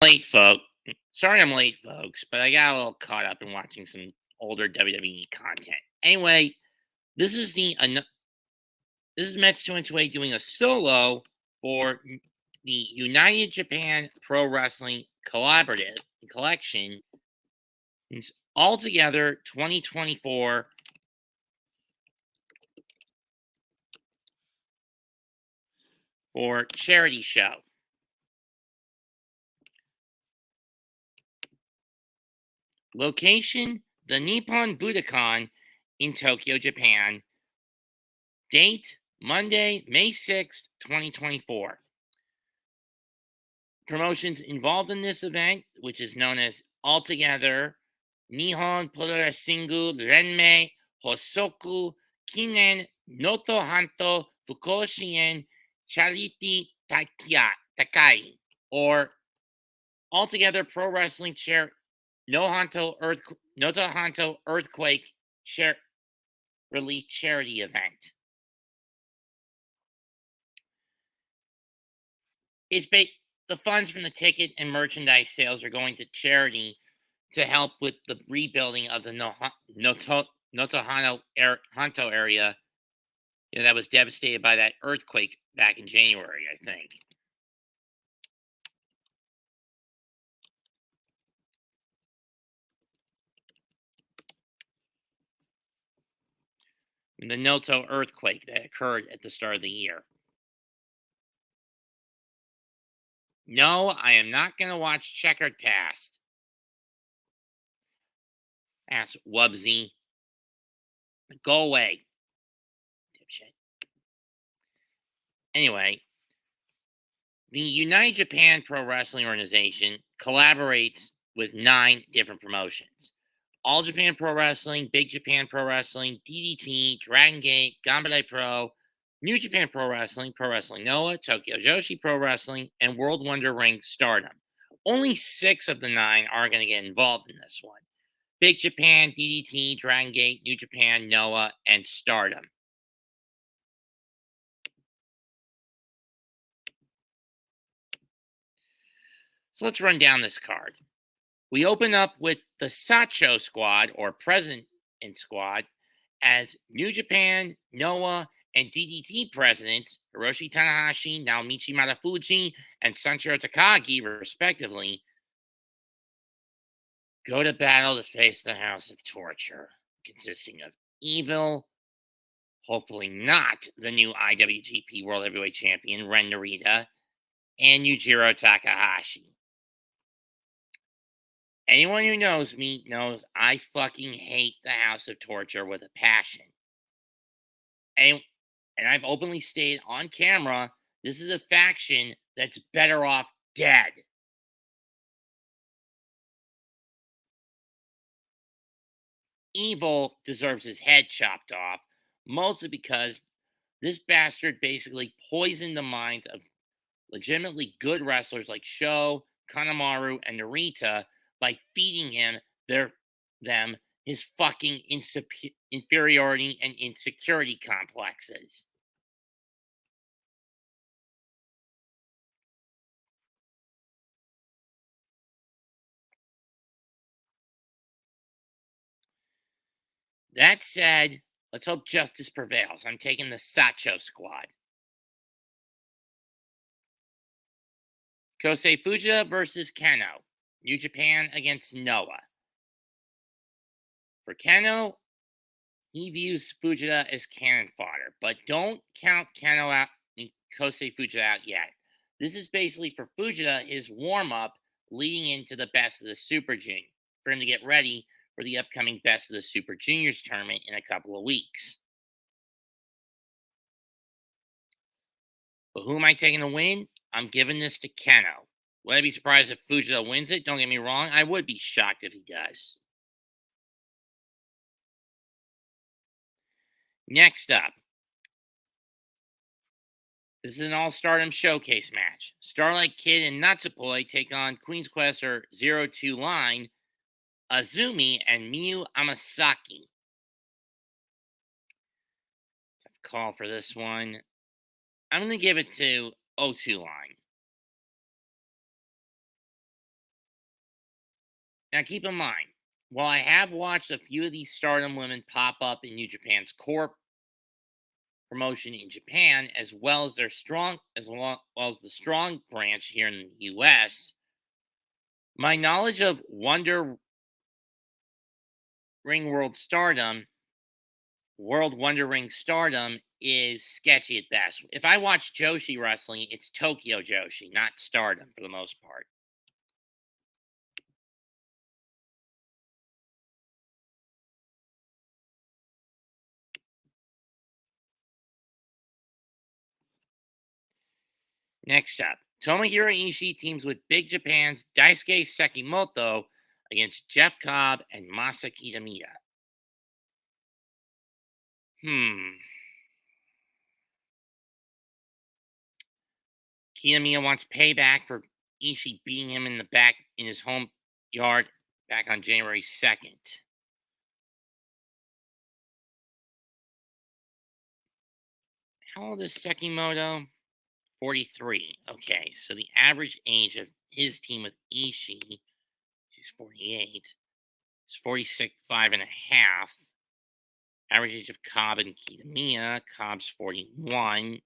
Late, folks. Sorry I'm late, folks, but I got a little caught up in watching some older WWE content. Anyway, this is this is Metsu Way doing a solo for the United Japan Pro Wrestling Collaborative Collection. It's altogether 2024 for charity show. Location: the Nippon Budokan in Tokyo, Japan. Date: Monday, May 6th, 2024. Promotions involved in this event, which is known as altogether Nihon Puroresingu Renmei Hosoku Kinen Noto Hanto Fukoshien Charity Takai, or altogether Pro Wrestling Noto Hanto Earthquake Relief Charity Event. The funds from the ticket and merchandise sales are going to charity to help with the rebuilding of the Noto Hanto area that was devastated by that earthquake back in January, I think. The Noto earthquake that occurred at the start of the year. No, I am not going to watch Checkered Past. Ass Wubsy. Go away. Dipshit. Anyway, the United Japan Pro Wrestling Organization collaborates with 9 different promotions. All Japan Pro Wrestling, Big Japan Pro Wrestling, DDT, Dragon Gate, Gambale Pro, New Japan Pro Wrestling Noah, Tokyo Joshi Pro Wrestling, and World Wonder Ring Stardom. Only 6 of the 9 are going to get involved in this one. Big Japan, DDT, Dragon Gate, New Japan, Noah, and Stardom. So let's run down this card. We open up with the Sacho Squad, or President Squad, as New Japan, Noah, and DDT presidents Hiroshi Tanahashi, Naomichi Marafuji, and Sanshiro Takagi, respectively, go to battle to face the House of Torture, consisting of Evil, hopefully not the new IWGP World Heavyweight Champion Ren Narita, and Yujiro Takahashi. Anyone who knows me knows I fucking hate the House of Torture with a passion. And I've openly stated on camera, this is a faction that's better off dead. Evil deserves his head chopped off, mostly because this bastard basically poisoned the minds of legitimately good wrestlers like Sho, Kanemaru, and Narita by feeding them his fucking inferiority and insecurity complexes. That said, let's hope justice prevails. I'm taking the Sacho Squad. Kosei Fujita versus KENOH. New Japan against Noah. For KENOH, he views Fujita as cannon fodder, but don't count KENOH out and Kosei Fujita out yet. This is basically for Fujita his warm-up leading into the Best of the Super Junior, for him to get ready for the upcoming Best of the Super Juniors tournament in a couple of weeks. But who am I taking to win? I'm giving this to KENOH. Would I be surprised if Fujita wins it? Don't get me wrong. I would be shocked if he does. Next up, this is an all-Stardom showcase match. Starlight Kid and Natsupoi take on Queen's Quest or 02 line, Azumi and Miyu Amasaki. Call for this one. I'm going to give it to 02 line. Now, keep in mind, while I have watched a few of these Stardom women pop up in New Japan's core promotion in Japan, as well as the strong branch here in the U.S., my knowledge of Wonder Ring World Wonder Ring Stardom is sketchy at best. If I watch Joshi wrestling, it's Tokyo Joshi, not Stardom for the most part. Next up, Tomohiro Ishii teams with Big Japan's Daisuke Sekimoto against Jeff Cobb and Masa Kitamiya. Kitamiya wants payback for Ishii beating him in the back in his home yard back on January 2nd. How old is Sekimoto? 43. Okay, so the average age of his team with Ishii, she's 48, is 46, 5.5. Average age of Cobb and Kitamiya, Cobb's 41,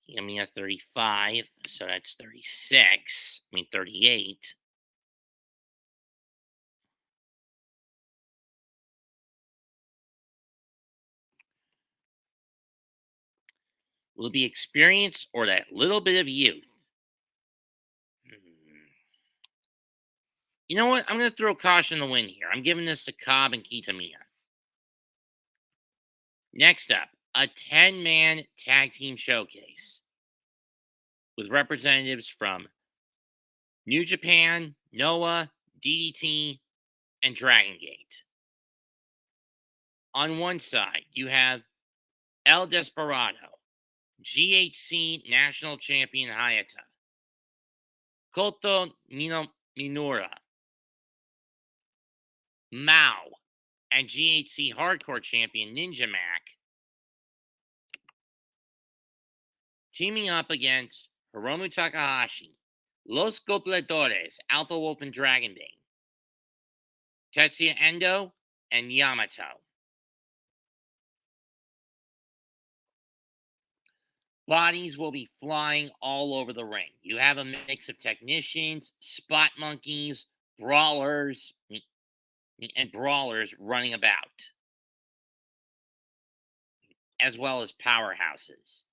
Kitamiya 35, so that's 36. 38. Will it be experience or that little bit of youth? You know what? I'm going to throw caution in the wind here. I'm giving this to Cobb and Kitamiya. Next up, a 10-man tag team showcase with representatives from New Japan, Noah, DDT, and Dragon Gate. On one side, you have El Desperado, GHC National Champion Hayata, Koto Minora, Mao, and GHC Hardcore Champion Ninja Mac teaming up against Hiromu Takahashi, Los Goleadores, Alpha Wolf and Dragonbane, Tetsuya Endo, and Yamato. Bodies will be flying all over the ring. You have a mix of technicians, spot monkeys, brawlers, and brawlers running about, as well as powerhouses.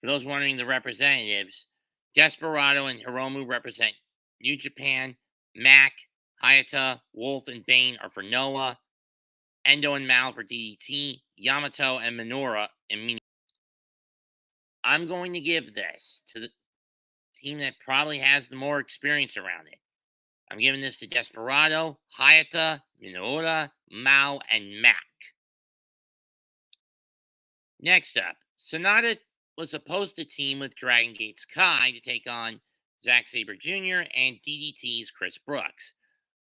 For those wondering the representatives, Desperado and Hiromu represent New Japan, Mac, Hayata, Wolf, and Bane are for Noah, Endo and Mal for DDT, Yamato and Minoru and Miyu. I'm going to give this to the team that probably has the more experience around it. I'm giving this to Desperado, Hayata, Minoru, Mao, and Mac. Next up, Sonata was supposed to team with Dragon Gate's Kai to take on Zack Sabre Jr. and DDT's Chris Brooks.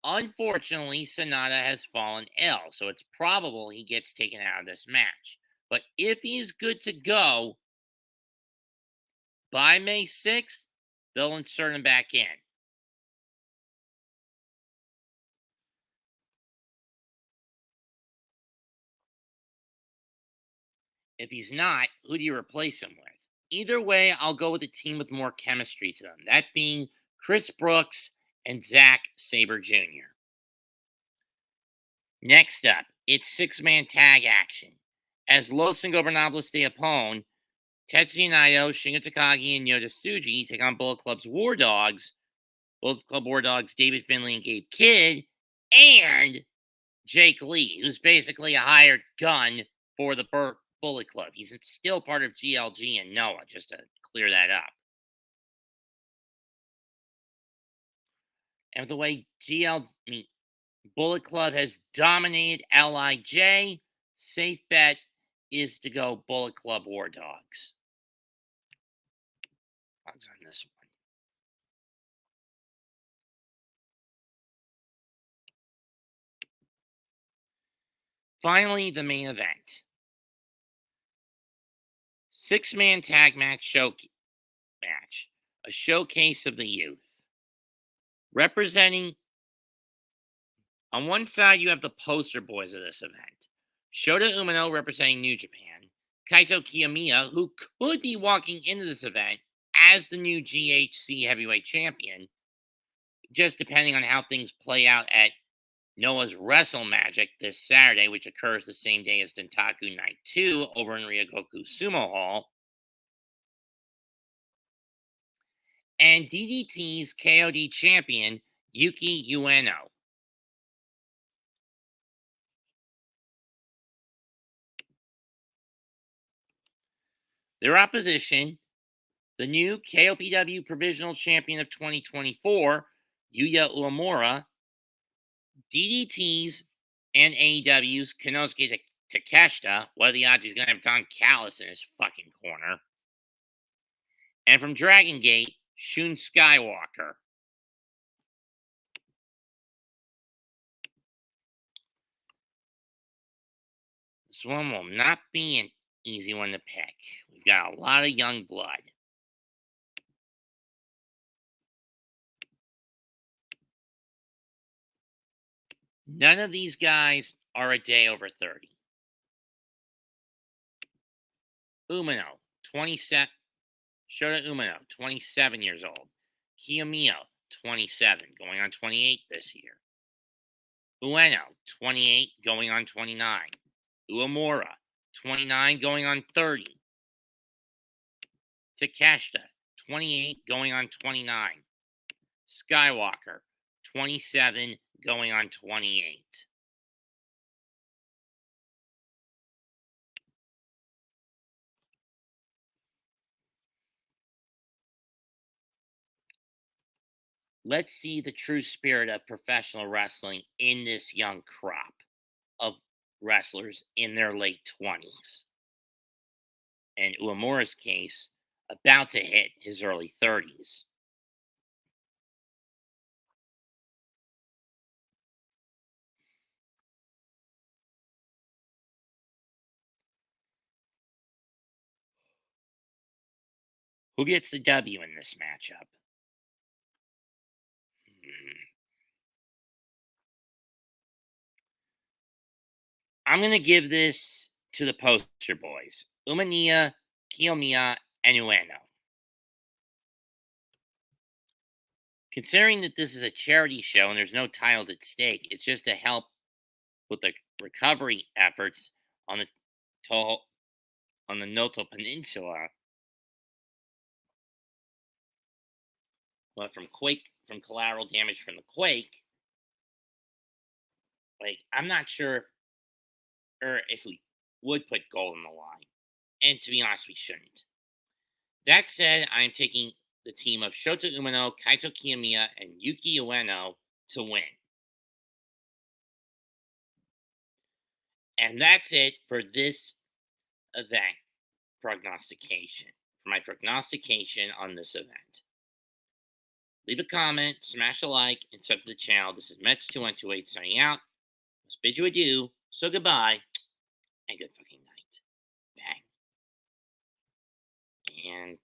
Unfortunately, Sonata has fallen ill, so it's probable he gets taken out of this match. But if he is good to go by May 6th, they'll insert him back in. If he's not, who do you replace him with? Either way, I'll go with a team with more chemistry to them, that being Chris Brooks and Zack Sabre Jr. Next up, it's six-man tag action. As Los Ingobernables de Japón, Tetsuya Naito, Shingo Takagi, and Yota Tsuji take on Bullet Club's War Dogs. Bullet Club War Dogs, David Finlay and Gabe Kidd, and Jake Lee, who's basically a hired gun for the Bullet Club. He's still part of GLG and Noah, just to clear that up. And with the way Bullet Club has dominated LIJ, safe bet is to go Bullet Club War Dogs. Odds on this one. Finally, the main event. Six-man tag match showcase. match, a showcase of the youth. Representing, on one side, you have the poster boys of this event. Shota Umino representing New Japan, Kaito Kiyomiya, who could be walking into this event as the new GHC heavyweight champion, just depending on how things play out at Noah's Wrestle Magic this Saturday, which occurs the same day as Dentaku Night 2 over in Ryogoku Sumo Hall. And DDT's KOD champion, Yuki Ueno. Their opposition, the new KOPW Provisional Champion of 2024, Yuya Uemura, DDT's and AEW's Konosuke Takeshita. What are the odds he's going to have Don Callis in his fucking corner? And from Dragon Gate, Shun Skywalker. This one will not be an easy one to pick. We've got a lot of young blood. None of these guys are a day over 30. Umino, 27. Shota Umino, 27 years old. Kiyomiya, 27, going on 28 this year. Ueno, 28, going on 29. Uemura, 29, going on 30. Takeshita, 28, going on 29. Skywalker, 27, going on 28. Let's see the true spirit of professional wrestling in this young crop of wrestlers in their late 20s. And Uemura's case, about to hit his early 30s. Who gets the W in this matchup? I'm going to give this to the poster boys, Umaniya, Kiyomiya, and Ueno. Considering that this is a charity show and there's no titles at stake, it's just to help with the recovery efforts on the Noto Peninsula. But from collateral damage from the quake, I'm not sure if we would put gold on the line. And to be honest, we shouldn't. That said, I am taking the team of Shota Umino, Kaito Kiyomiya, and Yuki Ueno to win. And that's it for this event prognostication. For my prognostication on this event. Leave a comment, smash a like, and sub to the channel. This is Mets2128 signing out. Must bid you adieu, so goodbye, and good fucking night. Bang. And